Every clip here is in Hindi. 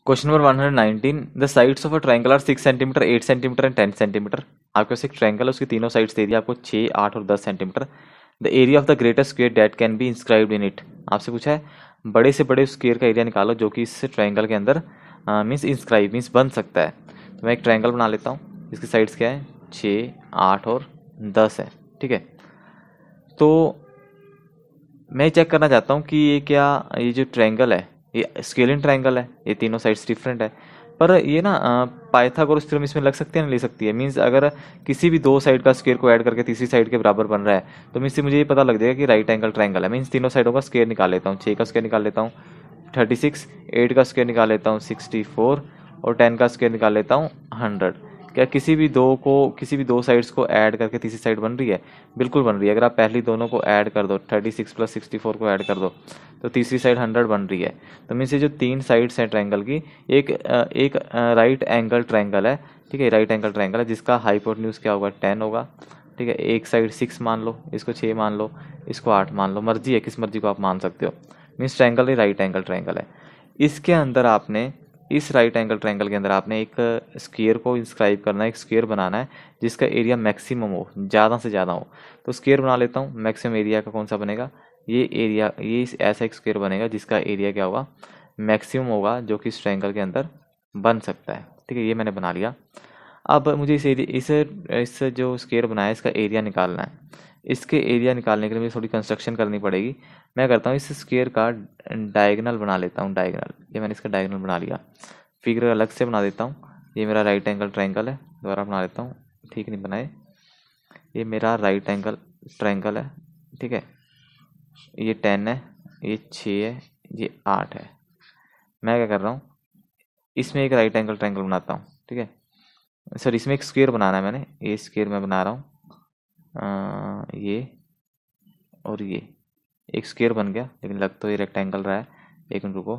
Question number 119, the sides of a triangle are 6 centimetre, 8 centimetre and 10 centimetre. आपके पास एक ट्रायंगल है, उसकी तीनों साइड्स दे दिया आपको 6, 8 और 10 centimetre. The area of the greatest square that can be inscribed in it. आपसे पूछा है बड़े से बड़े स्क्वायर का एरिया निकालो जो कि इस ट्रायंगल के अंदर मीन्स इंस्क्राइब मीन्स बन सकता है। तो मैं एक ट्रायंगल बना लेता हूँ, इसकी साइड्स क्या है 6, 8 और 10 है। ठीक है, तो मैं चेक करना चाहता हूँ कि ये जो ट्रायंगल है ये स्केलिन ट्रायंगल है, ये तीनों साइड्स डिफरेंट है, पर ये ना पाइथागोरस थ्योरम इसमें लग सकती है ना, ले सकती है। मींस अगर किसी भी दो साइड का स्क्वायर को ऐड करके तीसरी साइड के बराबर बन रहा है तो मीन्स मुझे ये पता लग जाएगा कि राइट एंगल ट्रायंगल है। मीन्स तीनों साइडों का स्क्वायर निकाल लेता हूँ, 6 का स्क्वायर निकाल लेता हूँ 36, 8 का स्क्वायर निकाल लेता हूँ 64 और 10 का स्क्वायर निकाल लेता हूँ 100। क्या किसी भी दो साइड्स को ऐड करके तीसरी साइड बन रही है? बिल्कुल बन रही है। अगर आप पहली दोनों को ऐड कर दो, 36 प्लस 64 को ऐड कर दो तो तीसरी साइड 100 बन रही है। तो मीन्स ये जो तीन साइड्स हैं ट्रायंगल की, एक राइट एंगल ट्रायंगल है। ठीक है, राइट एंगल ट्रायंगल है जिसका हाइपोटेन्यूज क्या होगा 10 होगा। ठीक है, एक साइड 6 मान लो, इसको 6 मान लो, इसको 8 मान लो, मर्जी है किस मर्जी को आप मान सकते हो। मीन्स ट्रायंगल ही राइट एंगल ट्रायंगल है। इसके अंदर आपने इस राइट एंगल ट्रायंगल के अंदर आपने एक स्क्वायर को इंस्क्राइब करना है, एक स्क्वायर बनाना है जिसका एरिया मैक्सिमम हो, ज़्यादा से ज़्यादा हो। तो स्क्वायर बना लेता हूँ। मैक्सिमम एरिया का कौन सा बनेगा? ये एरिया, ये ऐसा एक स्क्वायर बनेगा जिसका एरिया क्या होगा मैक्सिमम होगा, जो कि इस ट्रायंगल के अंदर बन सकता है। ठीक है, ये मैंने बना लिया। अब मुझे इस एरिया इस जो स्क्वायर बनाया है इसका एरिया निकालना है। इसके एरिया निकालने के लिए मुझे थोड़ी कंस्ट्रक्शन करनी पड़ेगी। मैं करता हूँ इस स्क्वायर का डायगोनल बना लेता हूँ, डायगोनल। ये मैंने इसका डायगोनल बना लिया। फिगर अलग से बना देता हूँ। ये मेरा राइट एंगल ट्रायंगल है, दोबारा बना लेता हूँ, ठीक नहीं बनाए। ये मेरा राइट एंगल ट्रायंगल है। ठीक है, ये 10 है, ये 6 है, ये 8 है। मैं क्या कर रहा हूँ, इसमें एक राइट एंगल ट्रायंगल बनाता हूँ। ठीक है सर, इसमें एक स्क्वायर बनाना है मैंने, ये स्क्वायर मैं बना रहा हूँ। ये और ये एक स्क्वायर बन गया, लेकिन लग तो ये रेक्टेंगल रहा है। एक मिनट रुको,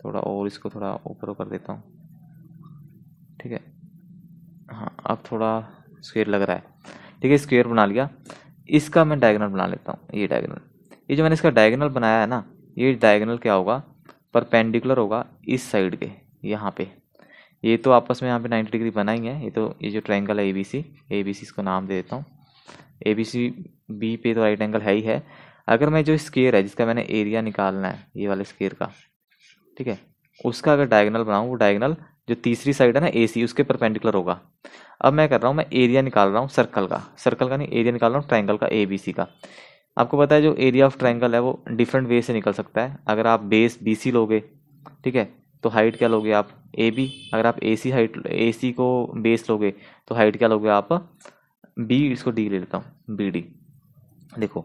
थोड़ा और इसको थोड़ा ऊपर कर देता हूँ। ठीक है, हाँ अब थोड़ा स्क्वायर लग रहा है। ठीक है, स्क्वायर बना लिया। इसका मैं डायगोनल बना लेता हूँ, ये डायगोनल। ये जो मैंने इसका डायगोनल बनाया है ना, ये डायगोनल क्या होगा, परपेंडिकुलर होगा इस साइड के, यहाँ पे। ये तो आपस में यहाँ पे 90 डिग्री बना ही है। ये जो ट्रायंगल है ABC इसको नाम दे देता हूँ। ABC बी पे तो राइट एंगल है ही है। अगर मैं जो स्क्वायर है जिसका मैंने एरिया निकालना है, ये वाले स्क्वायर का, ठीक है, उसका अगर डायगोनल बनाऊँ, वो डायगोनल जो तीसरी साइड है ना AC, उसके परपेंडिकुलर होगा। अब मैं कर रहा हूँ, मैं एरिया निकाल रहा हूँ सर्कल का नहीं, एरिया निकाल रहा हूँ ट्रायंगल का ABC का। आपको पता है जो एरिया ऑफ ट्रायंगल है वो डिफरेंट वे से निकल सकता है। अगर आप बेस BC लोगे, ठीक है, तो हाइट क्या लोगे आप AB। अगर आप AC को बेस लोगे तो हाइट क्या लोगे आप B। इसको D ले लेता हूँ, BD। देखो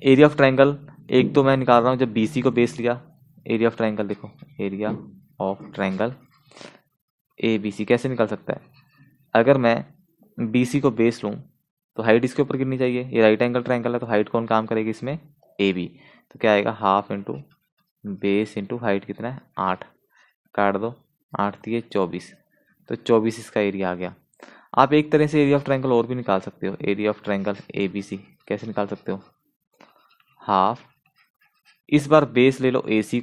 एरिया ऑफ ट्रायंगल एक तो मैं निकाल रहा हूँ जब BC को बेस लिया। एरिया ऑफ ट्रायंगल देखो, एरिया ऑफ ट्रायंगल ABC कैसे निकल सकता है? अगर मैं BC को बेस लूँ तो हाइट इसके ऊपर गिरनी चाहिए। ये राइट एंगल ट्रायंगल है तो हाइट कौन काम करेगी इसमें? AB। तो क्या आएगा, half into base into height कितना है 8, काट दो, 8 दिए 24, तो 24 इसका एरिया आ गया। आप एक तरह से एरिया ऑफ ट्रायंगल और भी निकाल सकते हो। एरिया ऑफ ट्रायंगल ABC कैसे निकाल सकते हो, हाफ, इस बार बेस ले लो AC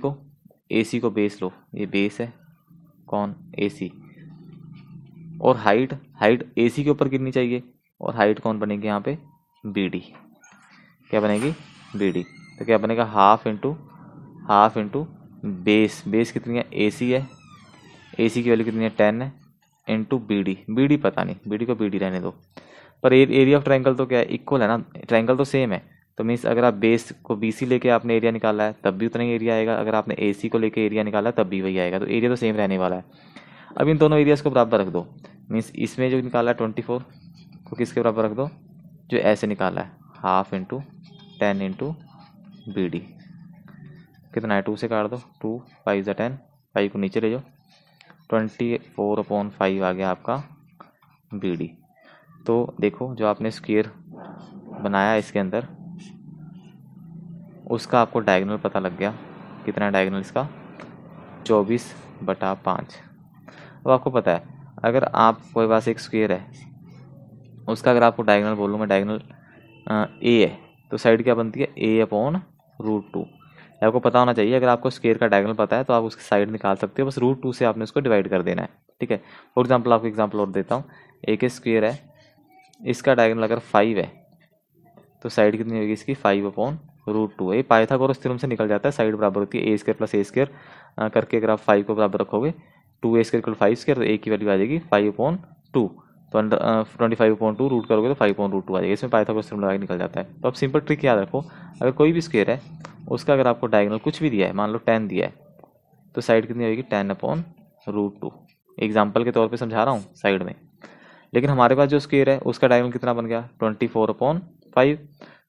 को बेस लो, ये बेस है कौन AC, और हाइट AC के ऊपर गिरनी चाहिए, और हाइट कौन बनेगी यहाँ पे BD। क्या बनेगी BD। तो क्या बनेगा, हाफ इंटू बेस कितनी है AC है, AC की वैल्यू कितनी है 10 है, इंटू BD पता नहीं, BD को BD रहने दो। पर एरिया ऑफ ट्रायंगल तो क्या है, इक्वल है ना, ट्रायंगल तो सेम है। तो मीन्स अगर आप बेस को BC लेके आपने एरिया निकाला है तब भी उतना ही एरिया आएगा, अगर आपने AC को लेके एरिया निकाला है तब भी वही आएगा। तो एरिया तो सेम रहने वाला है। अब इन दोनों एरियाज को बराबर रख दो। मीन्स इसमें जो निकाला है 24 को किसके बराबर रख दो, जो ऐसे निकाला है, हाफ इंटू 10 इंटू BD। कितना है, 2 से काट दो, 2 5 ज़ा 10, 5 को नीचे ले जाओ, 24/5 आ गया आपका BD। तो देखो जो आपने स्क्वायर बनाया इसके अंदर, उसका आपको डायगोनल पता लग गया। कितना डायगोनल इसका, 24/5। अब आपको पता है अगर आप कोई पास एक स्क्वायर है, उसका अगर आपको डायगोनल बोलूँ मैं, डायगोनल A है तो साइड क्या बनती है A/√2। आपको पता होना चाहिए, अगर आपको स्क्वायर का डायगोनल पता है तो आप उसकी साइड निकाल सकते हो, बस √2 से आपने उसको डिवाइड कर देना है, ठीक है। फॉर एग्जाम्पल आपको एग्जाम्पल और देता हूँ, एक स्क्वायर है, इसका डायगोनल अगर 5 है तो साइड कितनी होगी इसकी 5/√2 है। ये पाइथागोरस थ्योरम से निकल जाता है, साइड बराबर होती है a² + a² करके अगर आप 5 को बराबर रखोगे 2a² = 5² तो a की वैल्यू आ जाएगी 5/2। तो 25/2 रूट करोगे तो 5/√2 आ जाएगा। इसमें पाइथागोरस थ्योरम लगा के निकल जाता है। तो आप सिंपल ट्रिक याद रखो, अगर कोई भी स्क्वायर है उसका अगर आपको डायगोनल कुछ भी दिया है, मान लो 10 दिया है, तो साइड कितनी होगी 10/√2। एग्जाम्पल के तौर पे समझा रहा हूँ साइड में। लेकिन हमारे पास जो स्क्वायर है उसका डायगोनल कितना बन गया 24/5,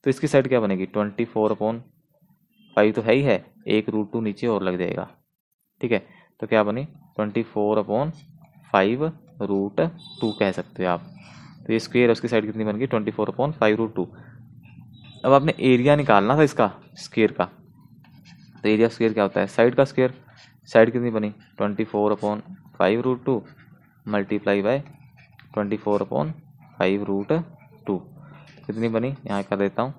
तो इसकी साइड क्या बनेगी 24/5 तो है ही है, एक √2 नीचे और लग जाएगा, ठीक है। तो क्या बनी 24/5√2 कह सकते हो आप। तो ये स्क्वायर है, उसकी साइड कितनी बन गई 24/5√2। अब आपने एरिया निकालना था इसका स्क्वायर का, तो एरिया स्क्वायर क्या होता है साइड का स्क्वायर। साइड कितनी बनी 24/5√2 मल्टीप्लाई बाय 24/5√2 कितनी बनी, यहाँ कर देता हूँ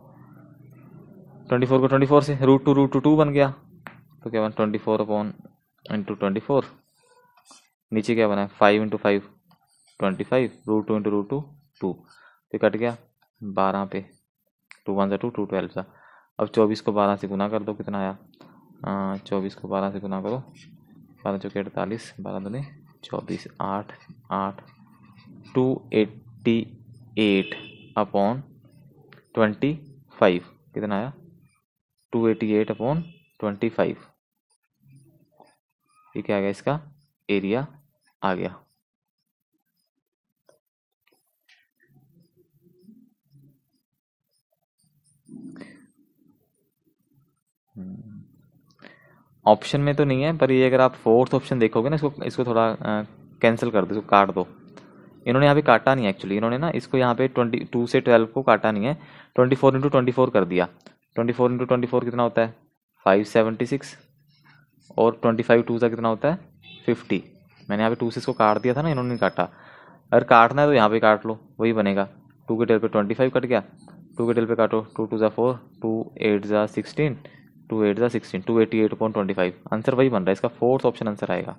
24 को 24 से √2 बन गया, तो क्या बना 24/24, नीचे क्या बना है 5 × 5 25, √2 × √2 2, तो कट गया 12 पे, 2 1 2 2 12 सा। अब 24 को 12 से गुना कर दो, कितना आया 24 को 12 से गुना करो, 12 चौके 48, 12 दूनी 24, 8 8 288/25 कितना आया 288/25। ये क्या आ गया, इसका एरिया आ गया। ऑप्शन में तो नहीं है, पर ये अगर आप फोर्थ ऑप्शन देखोगे ना, इसको थोड़ा कैंसिल कर दो, इसको काट दो। इन्होंने यहाँ पे काटा नहीं एक्चुअली, इन्होंने ना इसको यहाँ पे 22 से 12 को काटा नहीं है, 24 × 24 कर दिया। 24 × 24 कितना होता है 576, और 25 2 सा कितना होता है 50। मैंने यहाँ पे 2 से इसको काट दिया था ना, इन्होंने नहीं काटा। अगर काटना है तो यहाँ पे काट लो, वही बनेगा। 2 के टेल पे 25 कट गया, 2 के टेल पे काटो, 2 2 ज़ा 4, 2 8 ज़ा 16, 2 8 ज़ा 16, 288/25। आंसर वही बन रहा है, इसका फोर्थ ऑप्शन आंसर आएगा।